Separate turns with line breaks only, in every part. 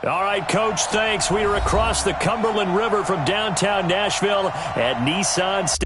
All right, Coach, thanks. We are across the Cumberland River from downtown Nashville at Nissan Stadium.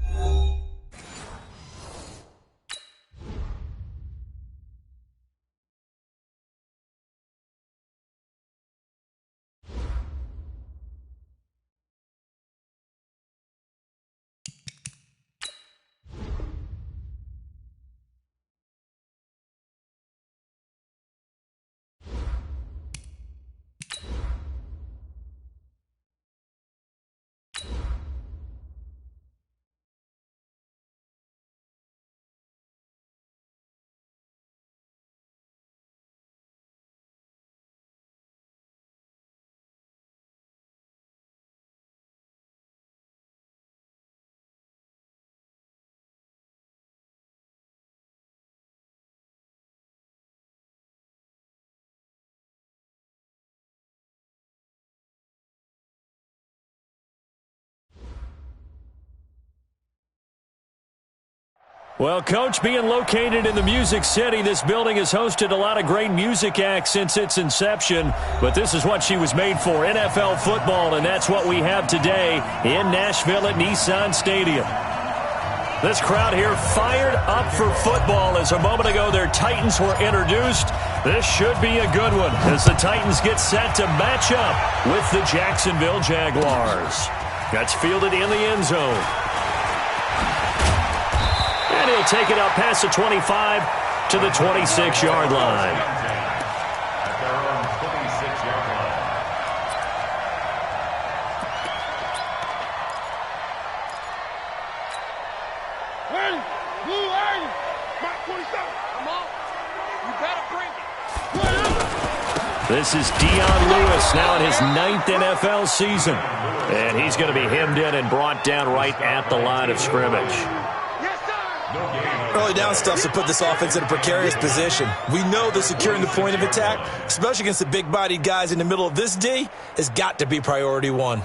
Well, Coach, being located in the Music City, this building has hosted a lot of great music acts since its inception, but this is what she was made for, NFL football, and that's what we have today in Nashville at Nissan Stadium. This crowd here fired up for football as a moment ago their Titans were introduced. This should be a good one as the Titans get set to match up with the Jacksonville Jaguars. That's fielded in the end zone. And he'll take it up past the 25 to the 26-yard line.
At their own 26-yard line.
Ready? Blue, ready? Mark 27. Come on. You better bring it.
This is Dion Lewis now in his 9th NFL season. And he's going to be hemmed in and brought down right at the line of scrimmage.
Early down stuff to put this offense in a precarious position. We know that securing the point of attack, especially against the big-bodied guys in the middle of this D, has got to be priority one.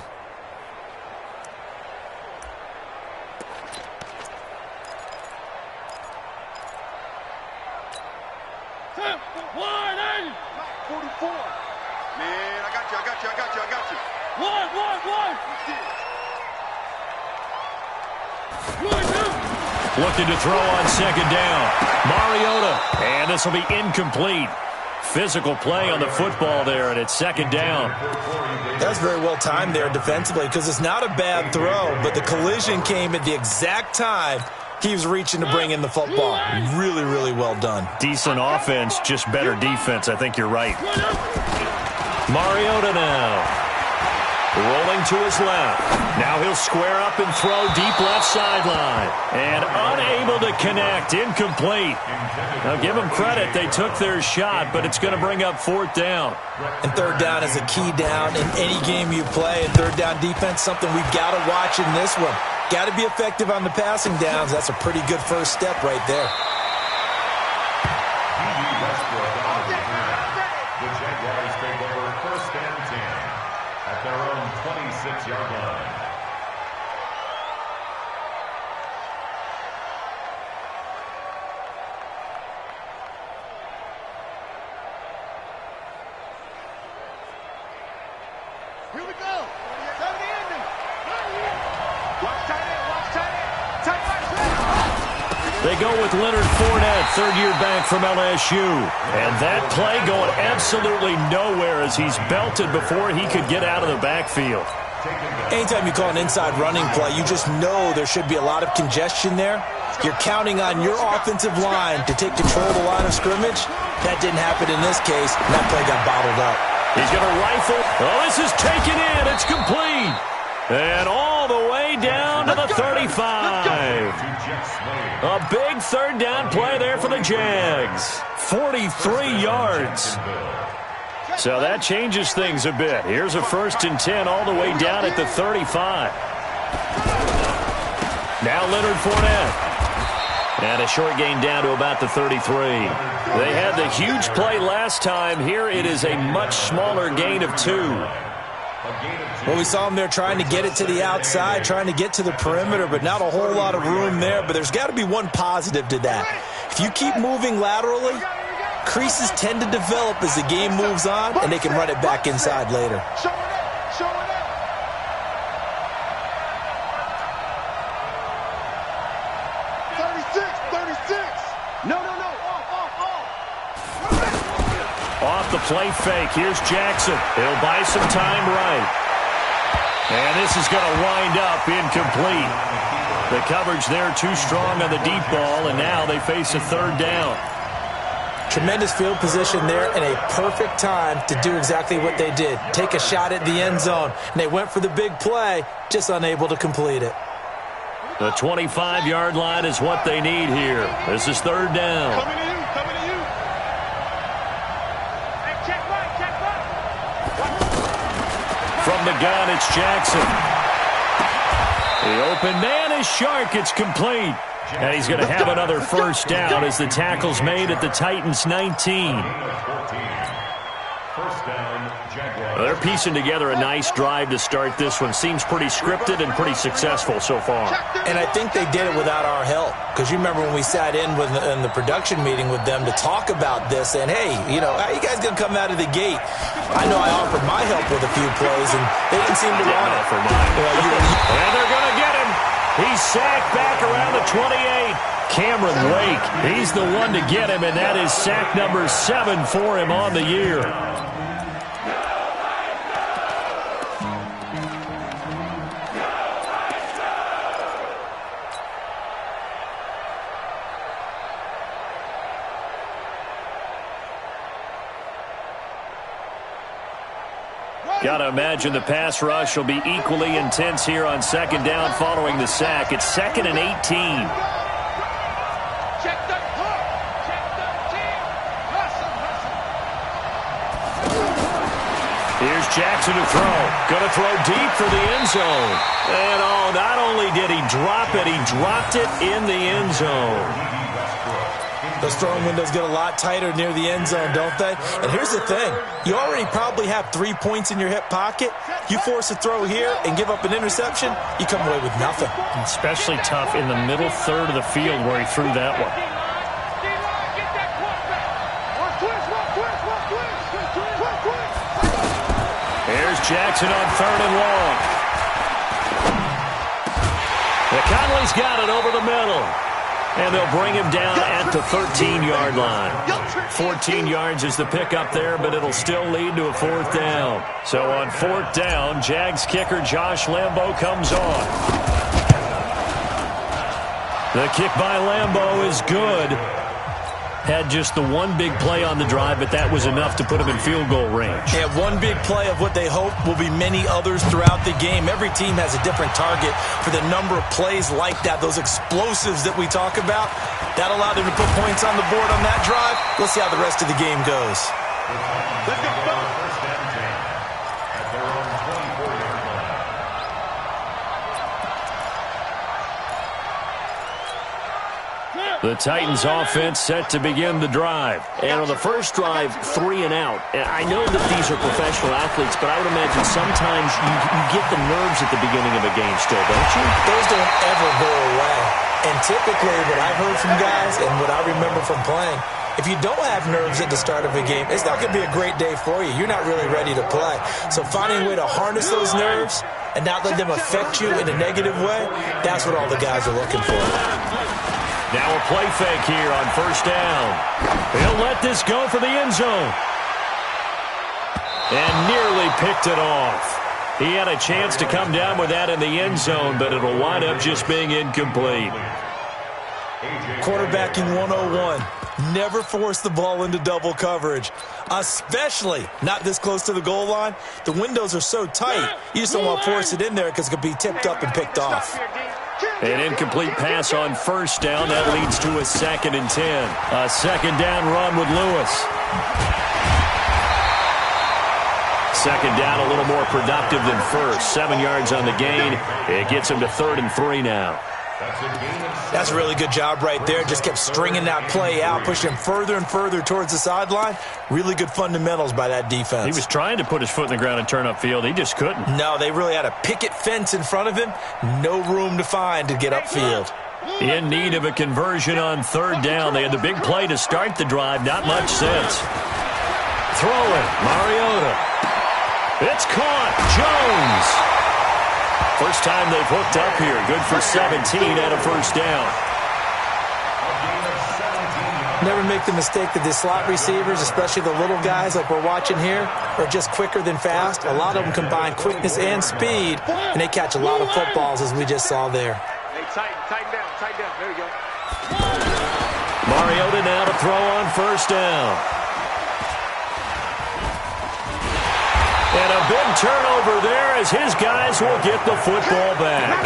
Looking to throw on second down. Mariota. And this will be incomplete. Physical play on the football there, and it's second down.
That's very well timed there defensively because it's not a bad throw, but the collision came at the exact time he was reaching to bring in the football. Really, really well done.
Decent offense, just better defense. I think you're right. Mariota now. Rolling to his left. Now he'll square up and throw deep left sideline. And unable to connect. Incomplete. Now give them credit. They took their shot, but it's going to bring up fourth down.
And third down is a key down in any game you play. And third down defense, something we've got to watch in this one. Got to be effective on the passing downs. That's a pretty good first step right there.
The Jaguars take over first and 10 at their own 26-yard line.
Here we go. Tell the ending. Watch tight end. Watch tight end. Tight right.
They go with Leonard Fournette, third-year back from LSU. And that play going absolutely nowhere as he's belted before he could get out of the backfield.
Anytime you call an inside running play, you just know there should be a lot of congestion there. You're counting on your offensive line to take control of the line of scrimmage. That didn't happen in this case, and that play got bottled up.
He's going to rifle. Oh, this is taken in. It's complete. And all the way down to the 35. A big third down play there for the Jags. 43 yards. So that changes things a bit. Here's a 1st and 10 all the way down at the 35. Now Leonard Fournette. And a short gain down to about the 33. They had the huge play last time. Here it is a much smaller gain of 2.
Well, we saw him there trying to get it to the outside, trying to get to the perimeter, but not a whole lot of room there. But there's got to be one positive to that. If you keep moving laterally, Creases tend to develop as the game moves on, and they can run it back inside later.
Show it up. Show it up. 36. No.
Off the play fake. Here's Jackson. He'll buy some time right. And this is going to wind up incomplete. The coverage there too strong on the deep ball, and now they face a third down.
Tremendous field position there and a perfect time to do exactly what they did. Take a shot at the end zone. And they went for the big play, just unable to complete it.
The 25-yard line is what they need here. This is third down.
Coming to you. Hey, check right.
From the gun, it's Jackson. The open man is Shark. It's complete. And he's going to have another first down as the tackle's made at the Titans' 19.
First down, Jaguars.
They're piecing together a nice drive to start this one. Seems pretty scripted and pretty successful so far.
And I think they did it without our help. Because you remember when we sat in the production meeting with them to talk about this, and hey, how you guys going to come out of the gate? I know I offered my help with a few plays, and they didn't seem to want it.
And they're going to get him. He's sacked back around the 28. Cameron Wake, he's the one to get him, and that is sack number 7 for him on the year. Got to imagine the pass rush will be equally intense here on second down following the sack. It's 2nd and 18.
Check the hook. Check the team. Hustle.
Here's Jackson to throw. Going to throw deep for the end zone. And not only did he drop it, he dropped it in the end zone.
Those throwing windows get a lot tighter near the end zone, don't they? And here's the thing. You already probably have 3 points in your hip pocket. You force a throw here and give up an interception, you come away with nothing.
Especially tough in the middle third of the field where he threw that one. Here's Jackson on 3rd and long. McConnelly's got it over the middle. And they'll bring him down at the 13-yard line. 14 yards is the pickup there, but it'll still lead to a 4th down. So on 4th down, Jags kicker Josh Lambo comes on. The kick by Lambo is good. Had just the one big play on the drive, but that was enough to put him in field goal range.
Yeah, one big play of what they hope will be many others throughout the game. Every team has a different target for the number of plays like that, those explosives that we talk about. That allowed them to put points on the board on that drive. We'll see how the rest of the game goes.
Let's go. First and 10 at their own 24-yard line.
The Titans offense set to begin the drive. And on the first drive, 3 and out. And I know that these are professional athletes, but I would imagine sometimes you get the nerves at the beginning of a game still, don't you?
Those don't ever go away. And typically what I've heard from guys and what I remember from playing, if you don't have nerves at the start of a game, it's not going to be a great day for you. You're not really ready to play. So finding a way to harness those nerves and not let them affect you in a negative way, that's what all the guys are looking for.
Now a play fake here on first down. He'll let this go for the end zone. And nearly picked it off. He had a chance to come down with that in the end zone, but it'll wind up just being incomplete.
Quarterbacking 101. Never force the ball into double coverage, especially not this close to the goal line. The windows are so tight, you just don't want to force it in there because it could be tipped up and picked off.
An incomplete pass on first down. That leads to a 2nd and 10. A second down run with Lewis. Second down a little more productive than first. 7 yards on the gain. It gets him to 3rd and 3 now.
That's a really good job right there. Just kept stringing that play out, pushing him further and further towards the sideline. Really good fundamentals by that defense.
He was trying to put his foot in the ground and turn upfield. He just couldn't.
No, they really had a picket fence in front of him. No room to find to get upfield.
In need of a conversion on third down. They had the big play to start the drive. Not much sense. Throwing. Mariota. It's caught. Jones. First time they've hooked up here. Good for 17 and a first down.
Never make the mistake that the slot receivers, especially the little guys like we're watching here, are just quicker than fast. A lot of them combine quickness and speed, and they catch a lot of footballs, as we just saw there.
Hey, tighten down. There you go.
Mariota now to throw on first down. And a big turnover there as his guys will get the football back.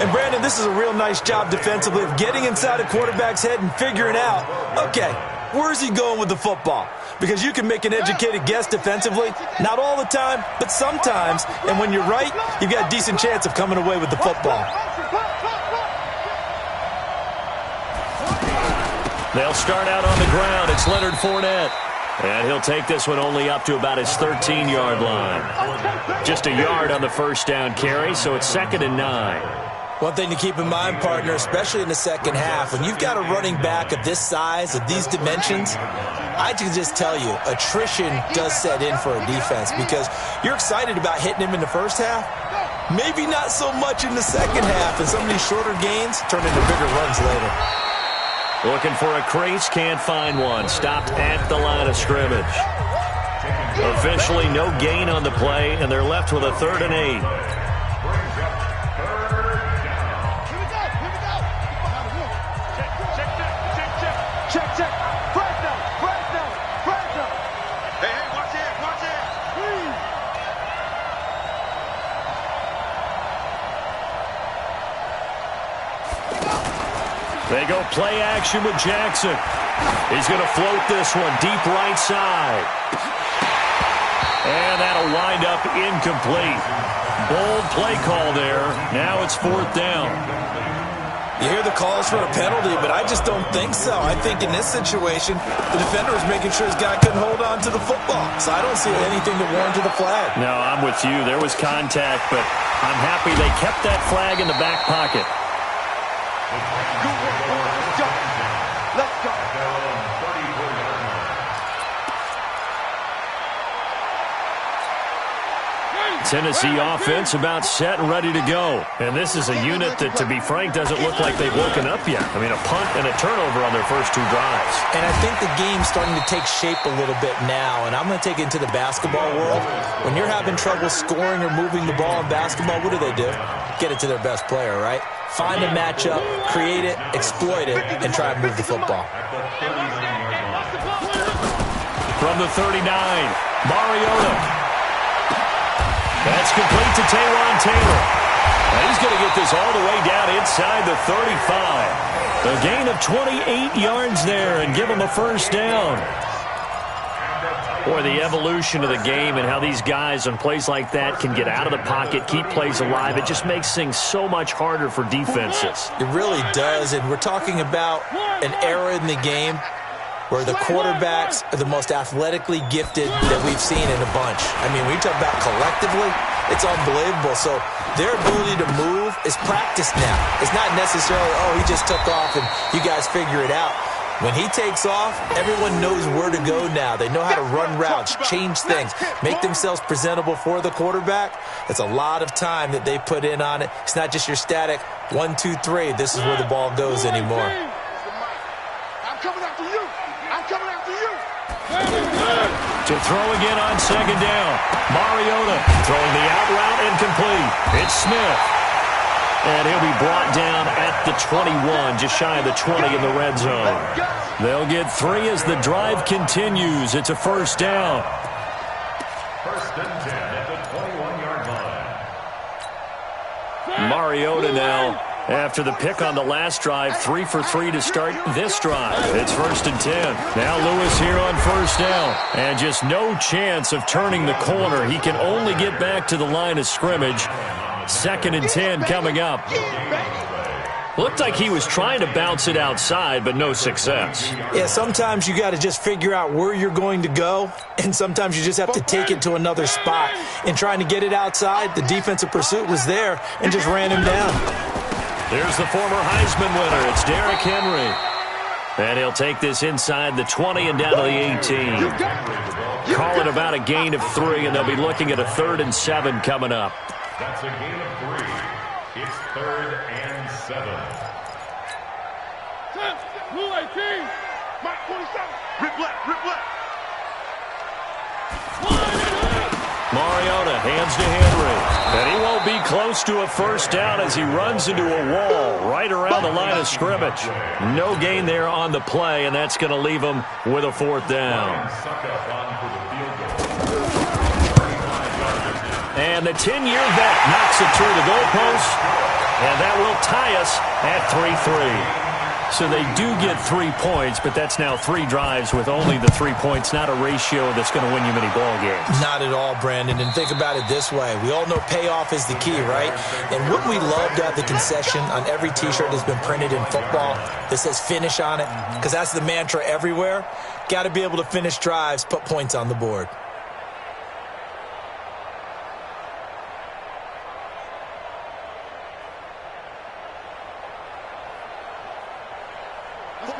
And, Brandon, this is a real nice job defensively of getting inside a quarterback's head and figuring out, okay, where's he going with the football? Because you can make an educated guess defensively, not all the time, but sometimes. And when you're right, you've got a decent chance of coming away with the football.
They'll start out on the ground. It's Leonard Fournette. And he'll take this one only up to about his 13-yard line. Just a yard on the first down carry, so it's 2nd and 9.
One thing to keep in mind, partner, especially in the second half, when you've got a running back of this size, of these dimensions, I can just tell you, attrition does set in for a defense because you're excited about hitting him in the first half, maybe not so much in the second half, and some of these shorter gains turn into bigger runs later.
Looking for a crease, can't find one. Stopped at the line of scrimmage. Officially no gain on the play, and they're left with a 3rd and 8.
Check. Press down. Hey, watch it.
They go play action with Jackson. He's going to float this one deep right side. And that'll wind up incomplete. Bold play call there. Now it's 4th down.
You hear the calls for a penalty, but I just don't think so. I think in this situation, the defender was making sure his guy couldn't hold on to the football. So I don't see anything to warrant the flag.
No, I'm with you. There was contact, but I'm happy they kept that flag in the back pocket.
Let's go.
Tennessee offense about set and ready to go. And this is a unit that, to be frank, doesn't look like they've woken up yet. I mean, a punt and a turnover on their first 2 drives.
And I think the game's starting to take shape a little bit now. And I'm going to take it into the basketball world. When you're having trouble scoring or moving the ball in basketball, what do? Get it to their best player, right? Find a matchup, create it, exploit it, and try and move the football.
From the 39, Mariota. That's complete to Taywan Taylor. And he's going to get this all the way down inside the 35. A gain of 28 yards there and give him a first down. Boy, the evolution of the game and how these guys on plays like that can get out of the pocket, keep plays alive, it just makes things so much harder for defenses.
It really does, and we're talking about an era in the game where the quarterbacks are the most athletically gifted that we've seen in a bunch. I mean, when you talk about collectively, it's unbelievable. So their ability to move is practiced now. It's not necessarily, oh, he just took off and you guys figure it out. When he takes off, everyone knows where to go now. They know how to run routes, change things, make themselves presentable for the quarterback. It's a lot of time that they put in on it. It's not just your static 1, 2, 3. This is where the ball goes anymore.
I'm coming after you.
To throw again on second down. Mariota throwing the out route incomplete. It's Smith. And he'll be brought down at the 21, just shy of the 20 in the red zone. They'll get 3 as the drive continues. It's a first down.
1st and 10 at the 21-yard line.
Mariota now, after the pick on the last drive, 3 for 3 to start this drive. It's 1st and 10. Now Lewis here on first down. And just no chance of turning the corner. He can only get back to the line of scrimmage. 2nd and 10 coming up. Looked like he was trying to bounce it outside, but no success.
Yeah, sometimes you got to just figure out where you're going to go, and sometimes you just have to take it to another spot. In trying to get it outside, the defensive pursuit was there and just ran him down.
Here's the former Heisman winner. It's Derrick Henry. And he'll take this inside the 20 and down to the 18. Call it about a gain of 3, and they'll be looking at a 3rd and 7 coming up.
That's a gain of 3. It's 3rd and 7.
Blue 18. Mark 47. Rip left, rip left.
Mariota hands to Henry. And he won't be close to a first down as he runs into a wall right around the line of scrimmage. No gain there on the play, and that's going to leave him with a 4th down. And the 10-year vet knocks it through the goalpost, and that will tie us at 3-3. So they do get 3 points, but that's now 3 drives with only the 3 points, not a ratio that's going to win you many ball games.
Not at all, Brandon. And think about it this way. We all know payoff is the key, right? And wouldn't we love to have the concession on every T-shirt that's been printed in football that says finish on it? Because that's the mantra everywhere. Got to be able to finish drives, put points on the board.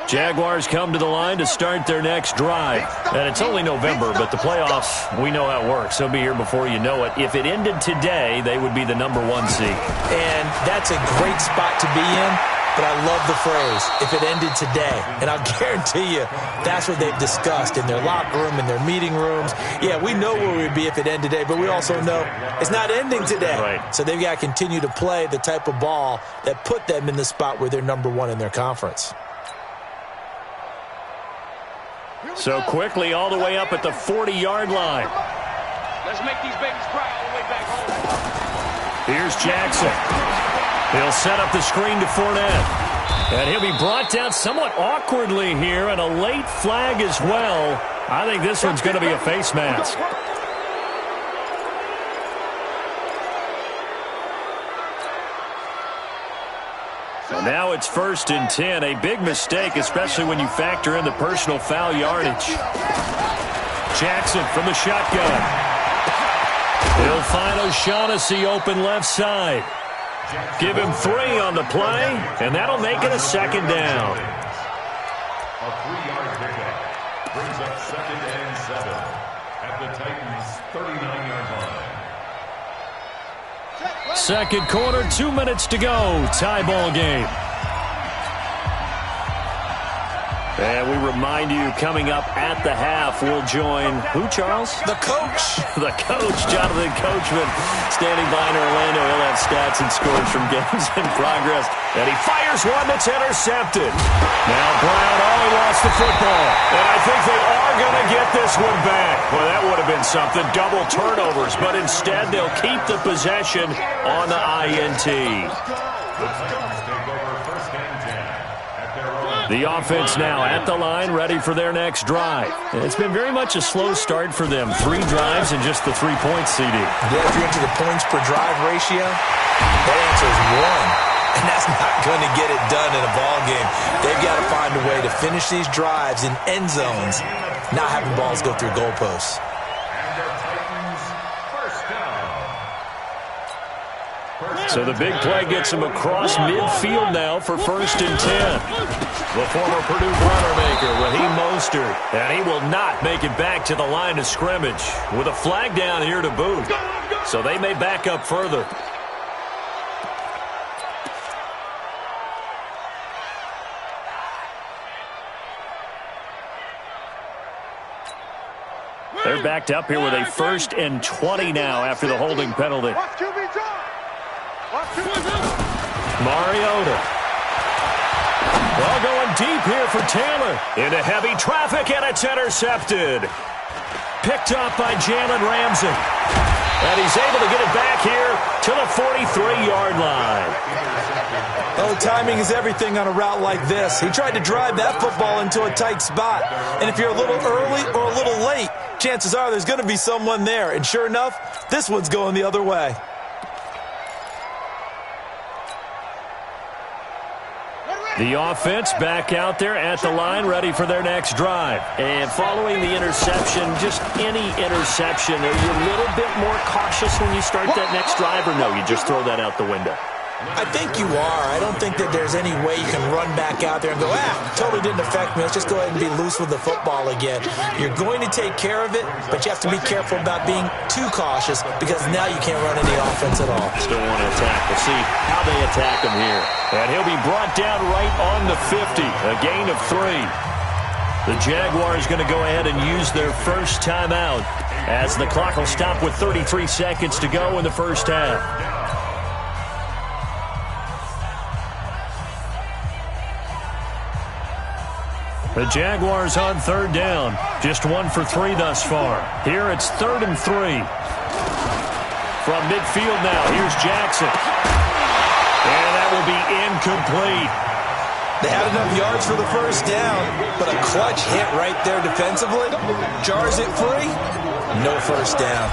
Jaguars come to the line to start their next drive. And it's only November, but the playoffs, we know how it works. They'll be here before you know it. If it ended today, they would be the #1 seed.
And that's a great spot to be in, but I love the phrase, if it ended today. And I'll guarantee you, that's what they've discussed in their locker room, in their meeting rooms. Yeah, we know where we'd be if it ended today, but we also know it's not ending today.
Right.
So they've got to continue to play the type of ball that put them in the spot where they're #1 in their conference.
So quickly all the way up at the 40-yard line.
Let's make these babies cry all the way back home.
Here's Jackson. He'll set up the screen to Fournette. And he'll be brought down somewhat awkwardly here, and a late flag as well. I think this one's going to be a face mask. So now it's 1st and 10. A big mistake, especially when you factor in the personal foul yardage. Jackson from the shotgun. He'll find O'Shaughnessy open left side. Give him 3 on the play, and that'll make it a 2nd down.
A 3-yard pickup brings up 2nd and 7 at the Titans' 39-yard line.
Second quarter, 2 minutes to go. Tie ball game. And we remind you, coming up at the half, we'll join who, Charles?
The coach.
The coach, Jonathan Coachman, standing by in Orlando. He'll have stats and scores from games in progress. And he fires one that's intercepted. Now Brown, he lost the football. And I think they are going to get this one back. Well, that would have been something. Double turnovers. But instead, they'll keep the possession on the INT. The offense now at the line, ready for their next drive. It's been very much a slow start for them. 3 drives and just the 3 points, CD.
Yeah, if you're into the points per drive ratio, that answer is 1. And that's not going to get it done in a ball game. They've got to find a way to finish these drives in end zones, not having balls go through goalposts.
So the big play gets him across midfield now for 1st and 10. The former Purdue Boilermaker, Raheem Mostert, and he will not make it back to the line of scrimmage with a flag down here to boot. So they may back up further. They're backed up here with a 1st and 20 now after the holding penalty. Mariota. Well, going deep here for Taylor. Into heavy traffic, and it's intercepted. Picked up by Jalen Ramsey. And he's able to get it back here to the 43-yard line.
Oh, timing is everything on a route like this. He tried to drive that football into a tight spot. And if you're a little early or a little late, chances are there's going to be someone there. And sure enough, this one's going the other way.
The offense back out there at the line, ready for their next drive. And following the interception, just any interception, are you a little bit more cautious when you start that next drive, or no, you just throw that out the window?
I think you are. I don't think that there's any way you can run back out there and go, totally didn't affect me. Let's just go ahead and be loose with the football again. You're going to take care of it, but you have to be careful about being too cautious because now you can't run any offense at all.
Still want to attack. We'll see how they attack him here. And he'll be brought down right on the 50, a gain of 3. The Jaguars going to go ahead and use their first timeout as the clock will stop with 33 seconds to go in the first half. The Jaguars on 3rd down. Just 1 for 3 thus far. Here it's 3rd and 3. From midfield now, here's Jackson. And that will be incomplete.
They had enough yards for the first down, but a clutch hit right there defensively. Jars it free. No first down.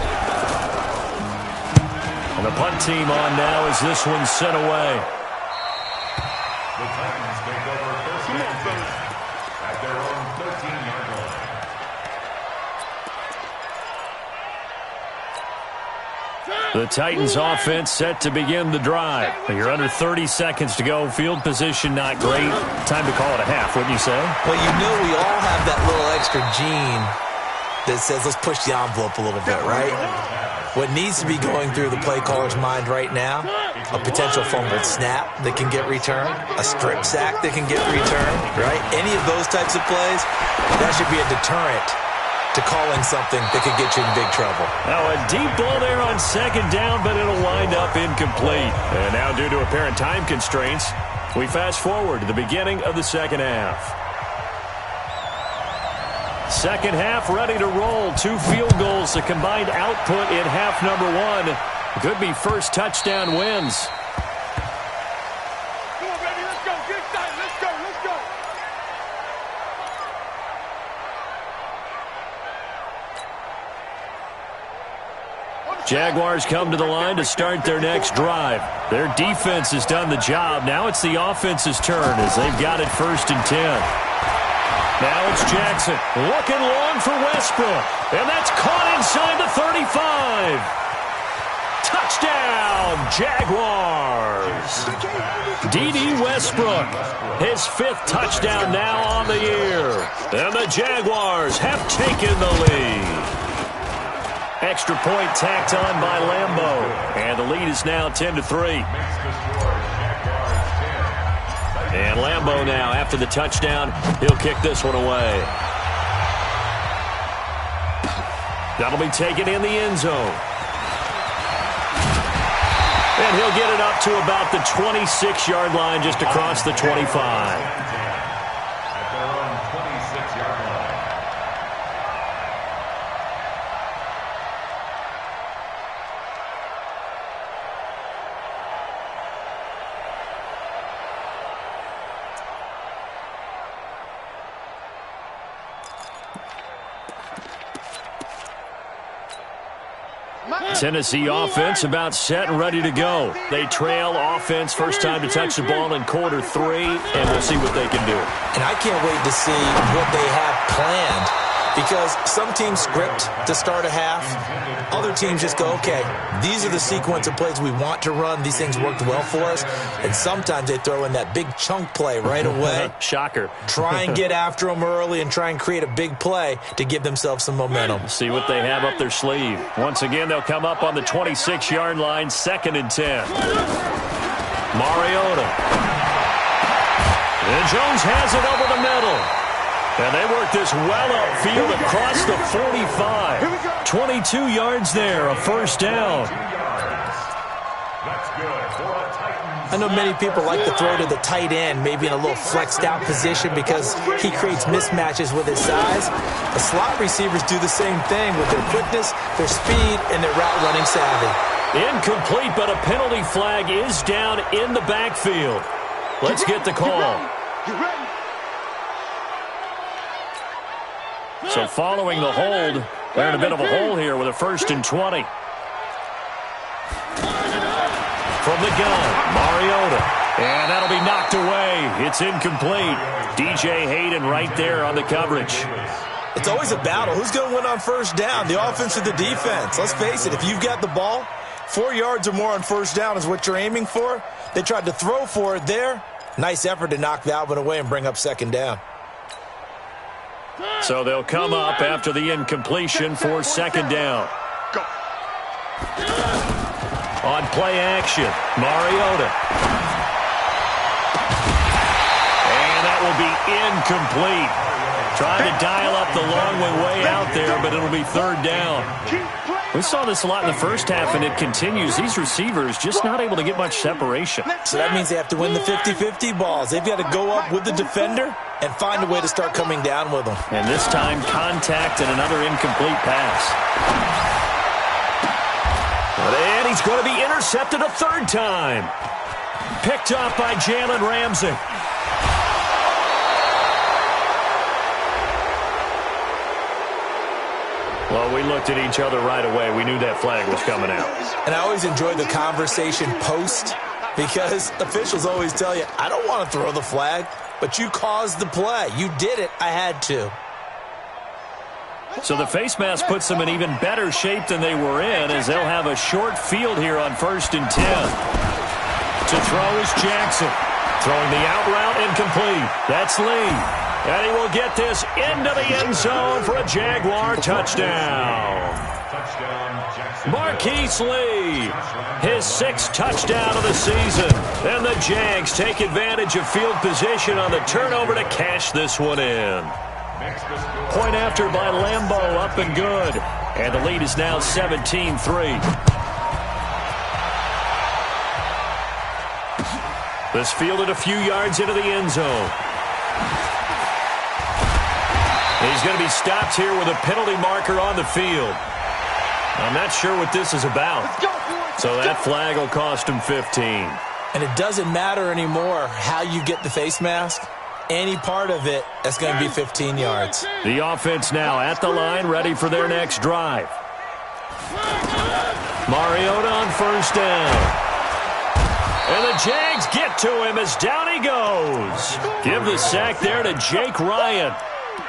And the punt team on now as this one's sent away.
The Titans take over first and 10 at their own 13-yard line.
The Titans offense set to begin the drive. You're under 30 seconds to go. Field position not great. Time to call it a half, wouldn't you say?
Well, you know we all have that little extra gene that says let's push the envelope a little bit, right? What needs to be going through the play caller's mind right now, a potential fumbled snap that can get returned, a strip sack that can get returned, right? Any of those types of plays, that should be a deterrent to calling something that could get you in big trouble.
Now a deep ball there on 2nd down, but it'll wind up incomplete. And now due to apparent time constraints, we fast forward to the beginning of the second half. Second half ready to roll. 2 field goals, the combined output in half number 1. Could be first touchdown wins.
Come on, baby, let's go. Get excited. Let's go. Let's go.
Jaguars come to the line to start their next drive. Their defense has done the job. Now it's the offense's turn as they've got it 1st and 10. Now it's Jackson looking long for Westbrook. And that's caught inside the 35. Touchdown, Jaguars. D.D. Westbrook, his 5th touchdown now on the year. And the Jaguars have taken the lead. Extra point tacked on by Lambeau. And the lead is now 10-3. And Lambeau now, after the touchdown, he'll kick this one away. That'll be taken in the end zone. And he'll get it up to about the 26-yard line, just across the 25. Tennessee offense about set and ready to go. They trail offense first time to touch the ball in quarter 3, and we'll see what they can do.
And I can't wait to see what they have planned because some teams script to start a half. Other teams just go, okay, these are the sequence of plays we want to run. These things worked well for us. And sometimes they throw in that big chunk play right away.
Shocker.
Try and get after them early and try and create a big play to give themselves some momentum.
See what they have up their sleeve. Once again, they'll come up on the 26-yard line, 2nd and 10. Mariota. And Jones has it over the middle. And they work this well upfield across the 45. 22 yards there, a first down.
I know many people like to throw to the tight end, maybe in a little flexed out position because he creates mismatches with his size. The slot receivers do the same thing with their quickness, their speed, and their route running savvy.
Incomplete, but a penalty flag is down in the backfield. Let's get the call.
You ready?
So following the hold, they're in a bit of a hole here with a 1st and 20. From the gun, Mariota. And that'll be knocked away. It's incomplete. DJ Hayden right there on the coverage.
It's always a battle. Who's going to win on first down, the offense or the defense? Let's face it, if you've got the ball, 4 yards or more on first down is what you're aiming for. They tried to throw for it there. Nice effort to knock that one away and bring up second down.
So they'll come up after the incompletion for second down.
Go.
On play action, Mariota. And that will be incomplete. Trying to dial up the long way out there, but it'll be third down. We saw this a lot in the first half, and it continues. These receivers just not able to get much separation.
So that means they have to win the 50-50 balls. They've got to go up with the defender and find a way to start coming down with them.
And this time, contact and another incomplete pass. And he's going to be intercepted a third time. Picked up by Jalen Ramsey. Well, we looked at each other right away. We knew that flag was coming out.
And I always enjoy the conversation post because officials always tell you, I don't want to throw the flag, but you caused the play. You did it. I had to.
So the face mask puts them in even better shape than they were in as they'll have a short field here on 1st and 10. To throw is Jackson. Throwing the out route incomplete. That's Lee. And he will get this into the end zone for a Jaguar touchdown. Marquise Lee, his 6th touchdown of the season. And the Jags take advantage of field position on the turnover to cash this one in. Point after by Lambeau, up and good. And the lead is now 17-3. This fielded a few yards into the end zone. He's going to be stopped here with a penalty marker on the field. I'm not sure what this is about. So that flag will cost him 15.
And it doesn't matter anymore how you get the face mask. Any part of it, that's going to be 15 yards.
The offense now at the line, ready for their next drive. Mariota on first down. And the Jags get to him as down he goes. Give the sack there to Jake Ryan.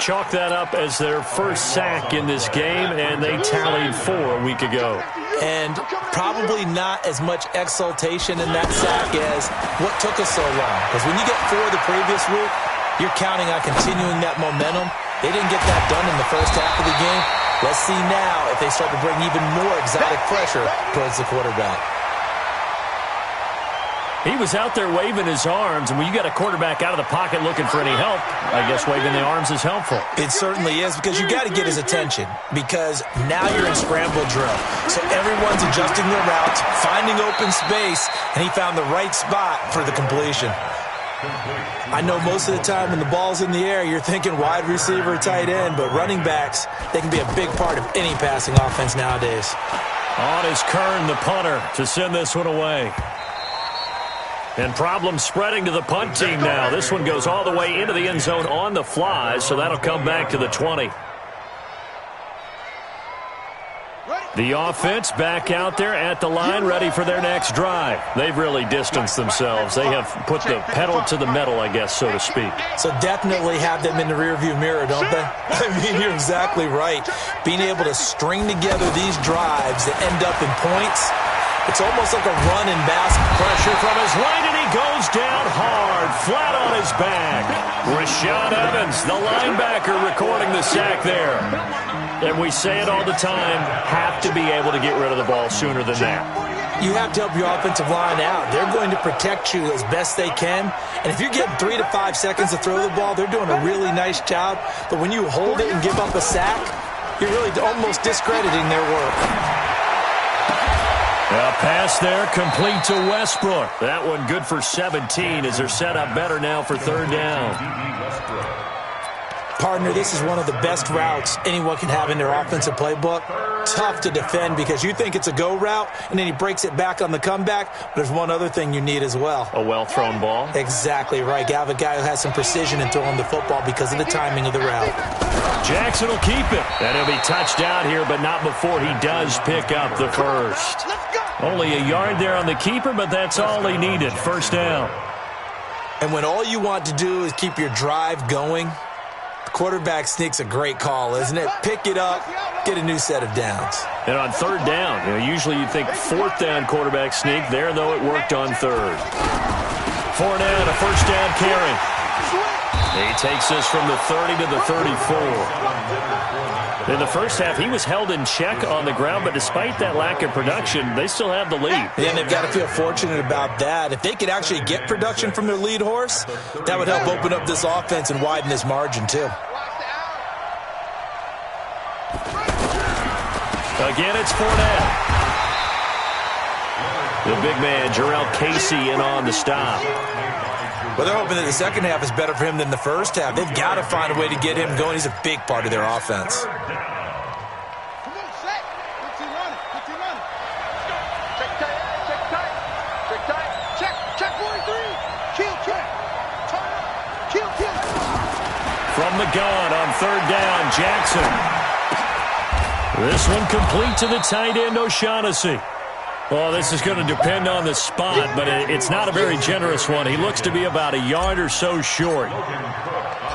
Chalk that up as their first sack in this game, and they tallied 4 a week ago.
And probably not as much exultation in that sack as what took us so long. Because when you get 4 the previous week, you're counting on continuing that momentum. They didn't get that done in the first half of the game. Let's see now if they start to bring even more exotic pressure towards the quarterback.
He was out there waving his arms, and when you got a quarterback out of the pocket looking for any help, I guess waving the arms is helpful.
It certainly is, because you got to get his attention, because now you're in scramble drill. So everyone's adjusting their routes, finding open space, and he found the right spot for the completion. I know most of the time when the ball's in the air, you're thinking wide receiver, tight end, but running backs, they can be a big part of any passing offense nowadays.
On is Kern, the punter, to send this one away. And problems spreading to the punt team now. This one goes all the way into the end zone on the fly, so that'll come back to the 20. The offense back out there at the line, ready for their next drive. They've really distanced themselves. They have put the pedal to the metal, I guess, so to speak.
So definitely have them in the rearview mirror, don't they? I mean, you're exactly right. Being able to string together these drives that end up in points, it's almost like a run in basketball.
Pressure from his right, and he goes down hard, flat on his back. Rashaan Evans, the linebacker, recording the sack there. And we say it all the time, have to be able to get rid of the ball sooner than that.
You have to help your offensive line out. They're going to protect you as best they can. And if you're getting 3 to 5 seconds to throw the ball, they're doing a really nice job. But when you hold it and give up a sack, you're really almost discrediting their work.
A pass there, complete to Westbrook. That one good for 17 as they're set up better now for third down.
Partner, this is one of the best routes anyone can have in their offensive playbook. Tough to defend because you think it's a go route, and then he breaks it back on the comeback. But there's one other thing you need as well.
A well-thrown ball?
Exactly right. You have a guy who has some precision in throwing the football because of the timing of the route.
Jackson will keep it. And he'll be touched out here, but not before he does pick up the first. Only a yard there on the keeper, but that's all he needed. First down.
And when all you want to do is keep your drive going, Quarterback sneak's a great call, isn't it? Pick it up, get a new set of downs.
And on third down, usually you'd think fourth down quarterback sneak. There, though, it worked on third. Fournette, a first down carry. He takes us from the 30 to the 34. In the first half, he was held in check on the ground, but despite that lack of production, they still have the lead.
And they've got to feel fortunate about that. If they could actually get production from their lead horse, that would help open up this offense and widen this margin, too.
Again, it's Fournette. The big man, Jarrell Casey, in on the stop.
Well, they're hoping that the second half is better for him than the first half. They've got to find a way to get him going. He's a big part of their offense.
Come on, set. Good team running. Good team running. Check tight. Check tight. Check tight. Check 43. Kill. Turn up. Kill.
From the gun on third down, Jackson. This one complete to the tight end, O'Shaughnessy. Well, this is going to depend on the spot, but it's not a very generous one. He looks to be about a yard or so short.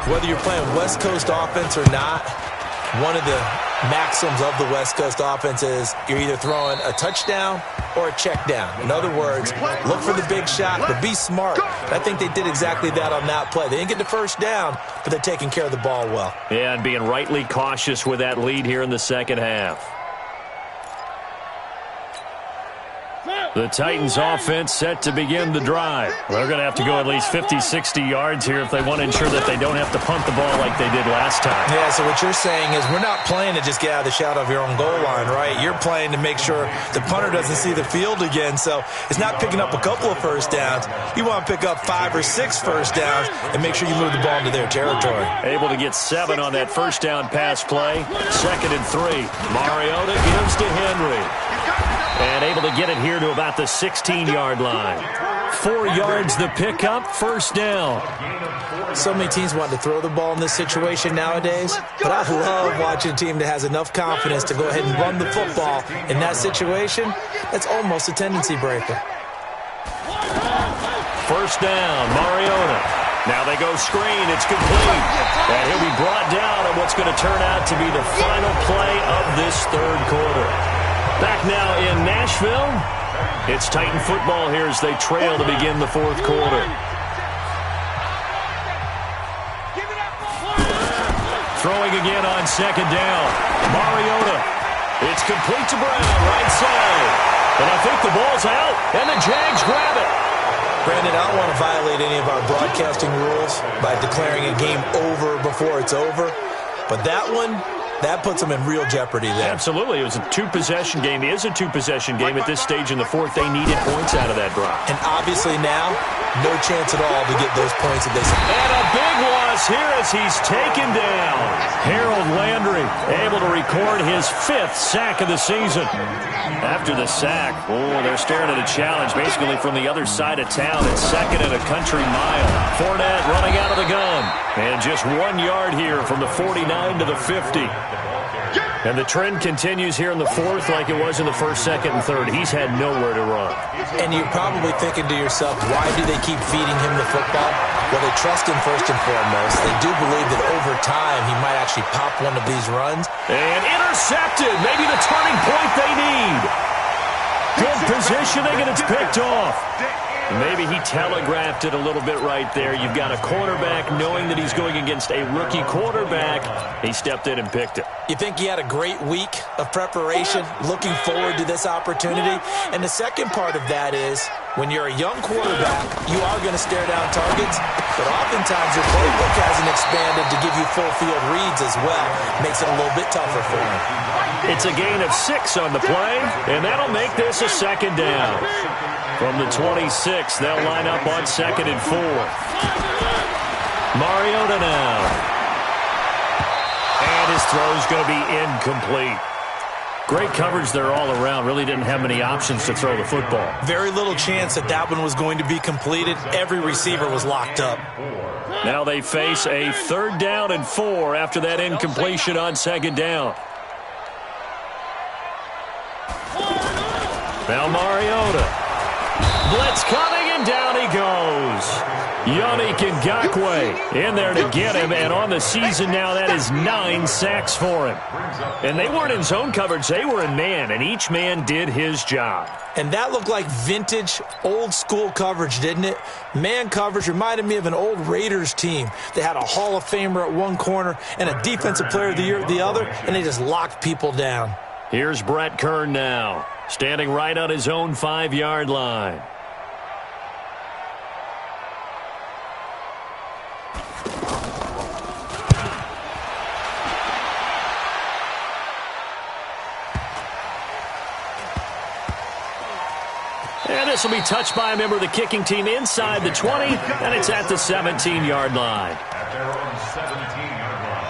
Whether you're playing West Coast offense or not, one of the maxims of the West Coast offense is you're either throwing a touchdown or a check down. In other words, look for the big shot, but be smart. I think they did exactly that on that play. They didn't get the first down, but they're taking care of the ball well.
Yeah, and being rightly cautious with that lead here in the second half. The Titans offense set to begin the drive. They're going to have to go at least 50, 60 yards here if they want to ensure that they don't have to punt the ball like they did last time.
Yeah, so what you're saying is we're not playing to just get out of the shadow of your own goal line, right? You're playing to make sure the punter doesn't see the field again. So it's not picking up a couple of first downs. You want to pick up 5 or 6 first downs and make sure you move the ball into their territory.
Able to get 7 on that first down pass play. 2nd and 3. Mariota gives to Henry. And able to get it here to about the 16-yard line. 4 yards the pickup, first down.
So many teams want to throw the ball in this situation nowadays, but I love watching a team that has enough confidence to go ahead and run the football in that situation. That's almost a tendency breaker.
First down, Mariota. Now they go screen, it's complete. And he'll be brought down on what's going to turn out to be the final play of this third quarter. Back now in Nashville, it's Titan football here as they trail to begin the fourth quarter. Throwing again on second down. Mariota. It's complete to Brown, right side. And I think the ball's out, and the Jags grab it.
Brandon, I don't want to violate any of our broadcasting rules by declaring a game over before it's over, but that one, that puts them in real jeopardy there.
Absolutely. It was a two-possession game. It is a two-possession game at this stage in the fourth. They needed points out of that drive.
And obviously now, no chance at all to get those points that they said.
And a big loss here as he's taken down. Harold Landry able to record his 5th sack of the season. After the sack, they're staring at a challenge basically from the other side of town. It's 2nd and a country mile. Fournette running out of the gun. And just 1 yard here from the 49 to the 50. And the trend continues here in the fourth like it was in the first, second, and third. He's had nowhere to run.
And you're probably thinking to yourself, why do they keep feeding him the football? Well, they trust him first and foremost. They do believe that over time he might actually pop one of these runs.
And intercepted. Maybe the turning point they need. Good positioning, and it's picked off. Maybe he telegraphed it a little bit right there. You've got a cornerback knowing that he's going against a rookie quarterback. He stepped in and picked it.
You think he had a great week of preparation, looking forward to this opportunity? And the second part of that is, when you're a young quarterback, you are going to stare down targets, but oftentimes your playbook hasn't expanded to give you full field reads as well. Makes it a little bit tougher for him.
It's a gain of 6 on the play, and that'll make this a second down. From the 26, they'll line up on 2nd and 4. Mariota now. And his throw's going to be incomplete. Great coverage there all around. Really didn't have many options to throw the football.
Very little chance that that one was going to be completed. Every receiver was locked up.
Now they face a 3rd down and 4 after that incompletion on 2nd down. Now Mariota. Blitz coming, and down he goes. Yannick Ngakoue in there to get him, and on the season now, that is 9 sacks for him. And they weren't in zone coverage, they were in man, and each man did his job.
And that looked like vintage, old-school coverage, didn't it? Man coverage reminded me of an old Raiders team. They had a Hall of Famer at one corner and a Defensive Player of the Year at the other, and they just locked people down.
Here's Brett Kern now, standing right on his own 5-yard line. And this will be touched by a member of the kicking team inside the 20, and it's at the 17-yard line.
At their own 17-yard line.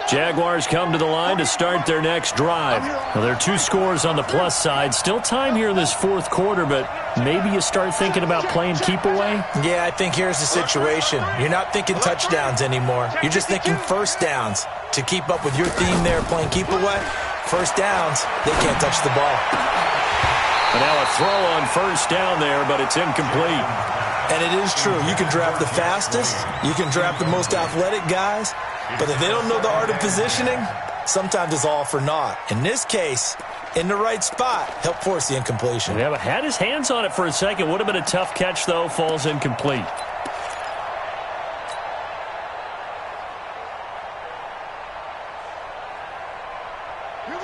Jaguars come to the line to start their next drive. Well, there are 2 scores on the plus side. Still time here in this fourth quarter, but maybe you start thinking about playing keep away?
Yeah, I think here's the situation. You're not thinking touchdowns anymore. You're just thinking first downs. To keep up with your theme there, playing keep away, first downs, they can't touch the ball.
And now a throw on first down there, but it's incomplete.
And it is true. You can draft the fastest. You can draft the most athletic guys. But if they don't know the art of positioning, sometimes it's all for naught. In this case, in the right spot, help force the incompletion.
Yeah, but had his hands on it for a second. Would have been a tough catch, though. Falls incomplete.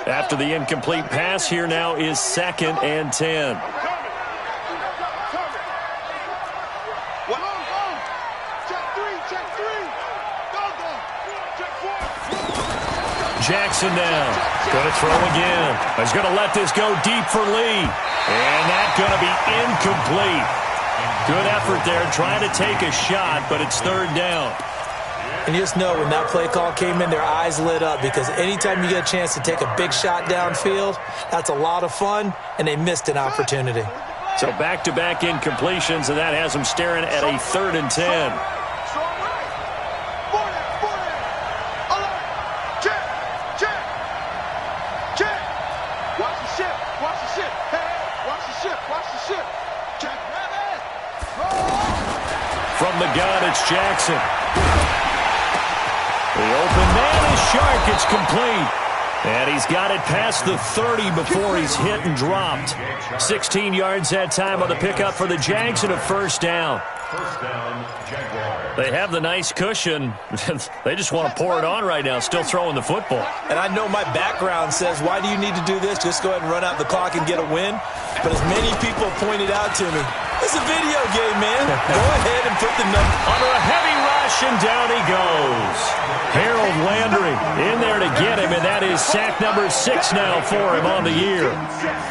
After the incomplete pass, here now is 2nd and 10. Jackson now. Going to throw again. He's going to let this go deep for Lee. And that's going to be incomplete. Good effort there trying to take a shot, but it's 3rd down.
And you just know when that play call came in, their eyes lit up because anytime you get a chance to take a big shot downfield, that's a lot of fun, and they missed an opportunity.
So back-to-back incompletions, and that has them staring at a 3rd and 10. From the gun, it's Jackson. The open man is Shark. It's complete. And he's got it past the 30 before he's hit and dropped. 16 yards that time on the pickup for the Jags and a first down.
First down, Jaguars.
They have the nice cushion. They just want to pour it on right now, still throwing the football.
And I know my background says, why do you need to do this? Just go ahead and run out the clock and get a win. But as many people pointed out to me, it's a video game, man. Go ahead and put the number.
Under a heavy rush, and down he goes. Harold Landry in there to get him, and that is sack number 6 now for him on the year.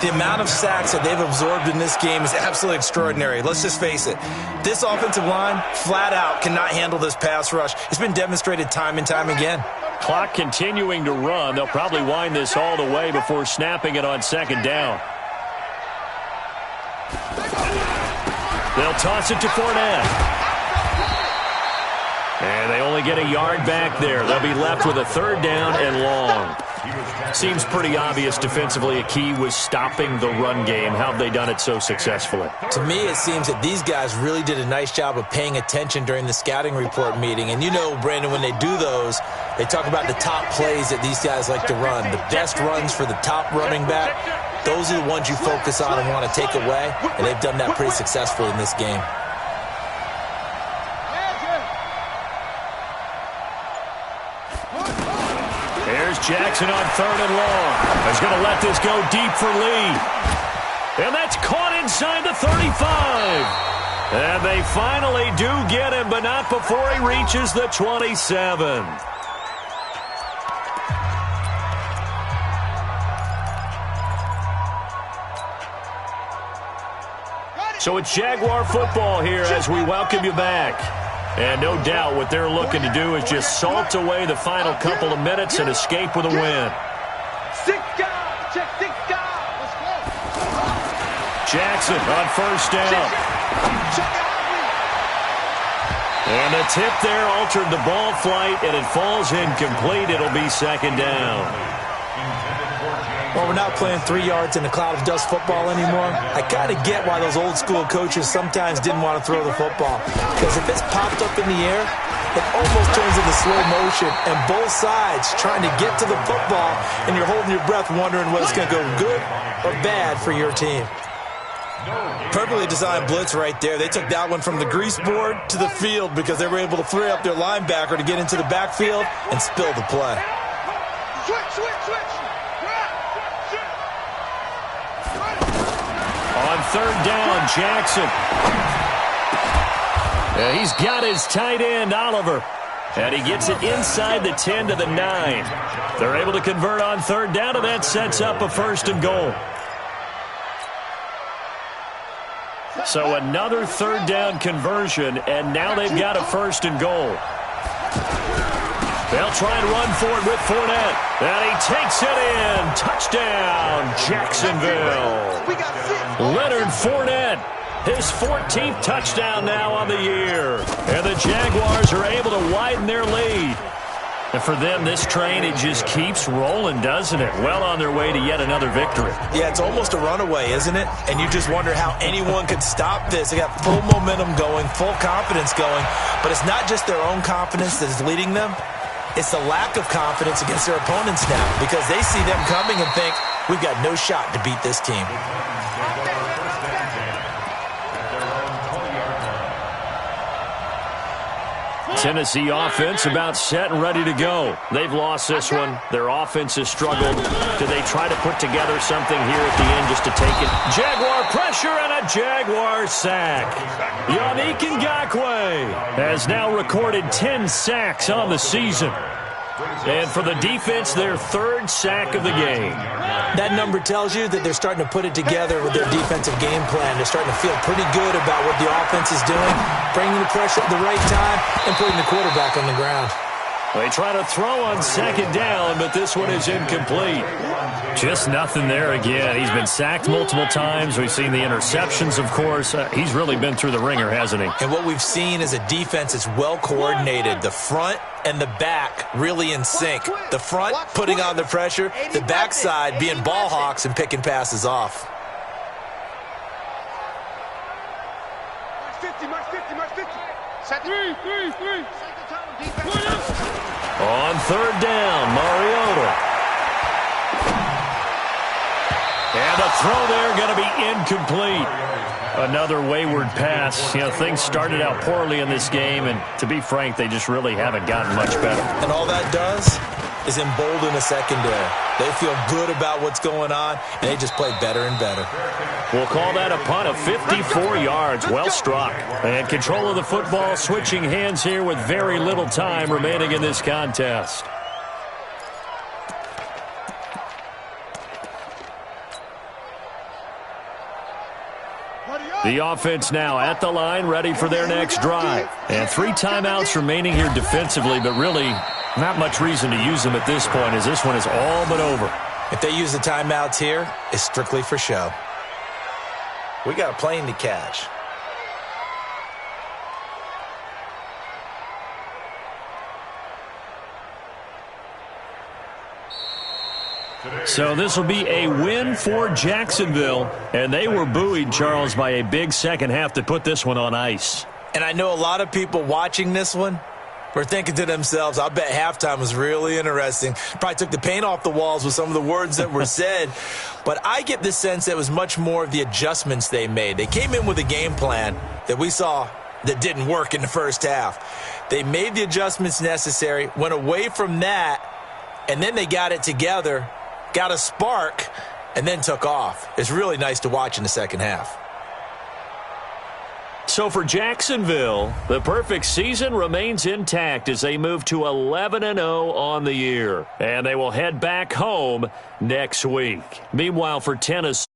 The amount of sacks that they've absorbed in this game is absolutely extraordinary. Let's just face it. This offensive line, flat out, cannot handle this pass rush. It's been demonstrated time and time again.
Clock continuing to run. They'll probably wind this all the way before snapping it on 2nd down. They'll toss it to Fournette. And they only get a yard back there. They'll be left with a 3rd down and long. Seems pretty obvious defensively a key was stopping the run game. How have they done it so successfully?
To me, it seems that these guys really did a nice job of paying attention during the scouting report meeting. And you know, Brandon, when they do those, they talk about the top plays that these guys like to run. The best runs for the top running back. Those are the ones you focus on and want to take away. And they've done that pretty successfully in this game.
There's Jackson on 3rd and long. He's going to let this go deep for Lee. And that's caught inside the 35. And they finally do get him, but not before he reaches the 27. So it's Jaguar football here as we welcome you back. And no doubt what they're looking to do is just salt away the final couple of minutes and escape with a win. Jackson on 1st down. And the tip there altered the ball flight, and it falls incomplete. It'll be second down.
Well, we're not playing 3 yards in a cloud of dust football anymore. I kind of get why those old school coaches sometimes didn't want to throw the football. Because if it's popped up in the air, it almost turns into slow motion, and both sides trying to get to the football, and you're holding your breath wondering whether it's going to go good or bad for your team. Perfectly designed blitz right there. They took that one from the grease board to the field because they were able to free up their linebacker to get into the backfield and spill the play.
Switch.
On third down, Jackson. He's got his tight end, Oliver. And he gets it inside the 10 to the 9. They're able to convert on third down, and that sets up a first and goal. So another third down conversion, and now they've got a first and goal. They'll try and run for it with Fournette. And he takes it in. Touchdown, Jacksonville. Leonard Fournette, his 14th touchdown now on the year. And the Jaguars are able to widen their lead. And for them, this train, it just keeps rolling, doesn't it? Well on their way to yet another victory.
Yeah, it's almost a runaway, isn't it? And you just wonder how anyone could stop this. They got full momentum going, full confidence going. But it's not just their own confidence that is leading them. It's the lack of confidence against their opponents now because they see them coming and think, we've got no shot to beat this team.
Tennessee offense about set and ready to go. They've lost this one. Their offense has struggled. Do they try to put together something here at the end just to take it? Jaguar pressure and a Jaguar sack. Yannick Ngakoue has now recorded 10 sacks on the season. And for the defense, their third sack of the game.
That number tells you that they're starting to put it together with their defensive game plan. They're starting to feel pretty good about what the offense is doing, bringing the pressure at the right time, and putting the quarterback on the ground.
They try to throw on second down, but this one is incomplete. Just nothing there again. He's been sacked multiple times. We've seen the interceptions, of course. He's really been through the ringer, hasn't he? And
what we've seen is a defense that's well coordinated. The front and the back really in sync. The front putting on the pressure, the backside being ball hawks and picking passes off.
Set 3.
On third down, Mariota. And the throw there going to be incomplete. Another wayward pass. You know, things started out poorly in this game, and to be frank, they just really haven't gotten much better.
And all that does is embolden the secondary. They feel good about what's going on, and they just play better and better.
We'll call that a punt of 54 yards. Well struck. And control of the football switching hands here with very little time remaining in this contest. The offense now at the line, ready for their next drive. And 3 timeouts remaining here defensively, but really not much reason to use them at this point as this one is all but over.
If they use the timeouts here, it's strictly for show. We got a plane to catch.
So this will be a win for Jacksonville, and they were buoyed, Charles, by a big second half to put this one on ice.
And I know a lot of people watching this one were thinking to themselves, I bet halftime was really interesting. Probably took the paint off the walls with some of the words that were said. But I get the sense that it was much more of the adjustments they made. They came in with a game plan that we saw that didn't work in the first half. They made the adjustments necessary, went away from that, and then they got it together, got a spark, and then took off. It's really nice to watch in the second half.
So for Jacksonville, the perfect season remains intact as they move to 11-0 on the year. And they will head back home next week. Meanwhile, for Tennessee,